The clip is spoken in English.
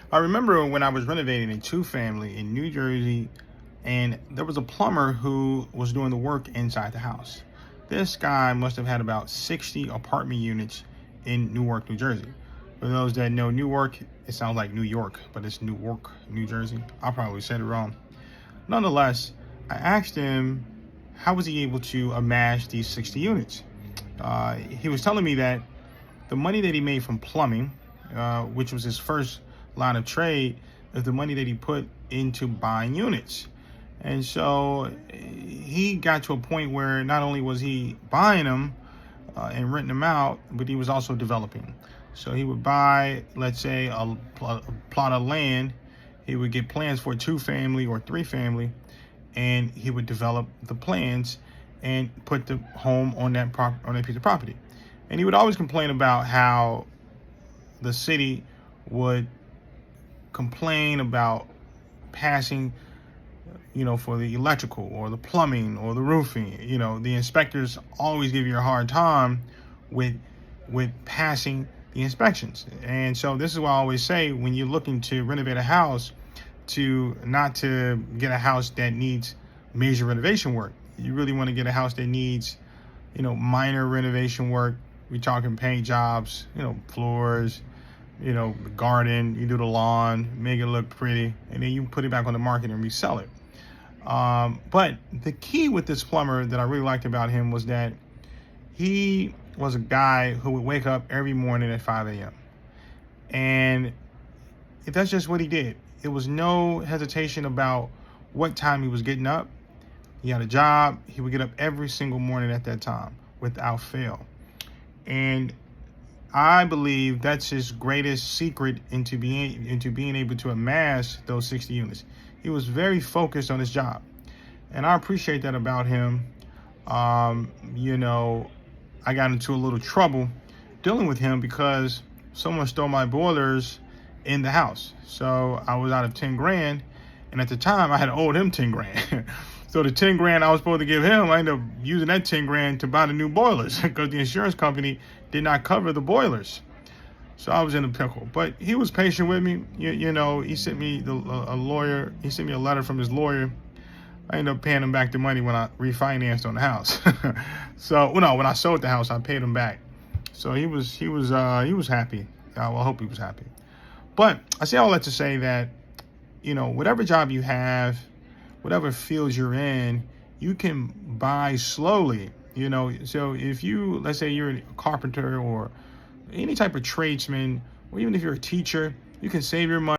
I remember when I was renovating a two-family in New Jersey, and there was a plumber who was doing the work inside the house. This guy must have had about 60 apartment units in Newark, New Jersey. For those that know Newark, it sounds like New York, but it's Newark, New Jersey. I probably said it wrong. Nonetheless, I asked him how was he able to amass these 60 units. He was telling me that the money that he made from plumbing, which was his first line of trade, is the money that he put into buying units. And so he got to a point where not only was he buying them and renting them out, but he was also developing. So he would buy, let's say, a plot of land. He would get plans for a two-family or three-family, and he would develop the plans and put the home on that piece of property. And he would always complain about how the city would complain about passing, for the electrical or the plumbing or the roofing. The inspectors always give you a hard time with passing the inspections. And so this is why I always say, when you're looking to renovate a house, not to get a house that needs major renovation work. You really want to get a house that needs, minor renovation work. We're talking paint jobs, floors, the garden, you do the lawn, make it look pretty, and then you put it back on the market and resell it. But the key with this plumber that I really liked about him was that he was a guy who would wake up every morning at 5 a.m. And that's just what he did. It was no hesitation about what time he was getting up. He had a job. He would get up every single morning at that time without fail. And I believe that's his greatest secret into being able to amass those 60 units. He was very focused on his job. And I appreciate that about him. I got into a little trouble dealing with him because someone stole my boilers in the house. So I was out of 10 grand. And at the time I had owed him 10 grand. So the 10 grand I was supposed to give him, I ended up using that 10 grand to buy the new boilers because the insurance company did not cover the boilers. So I was in a pickle. But he was patient with me. He sent me a lawyer. He sent me a letter from his lawyer. I ended up paying him back the money when I refinanced on the house. When I sold the house, I paid him back. So he was happy. I hope he was happy. But I say all that to say that, whatever job you have, whatever field you're in, you can buy slowly. So if let's say you're a carpenter or any type of tradesman, or even if you're a teacher, you can save your money.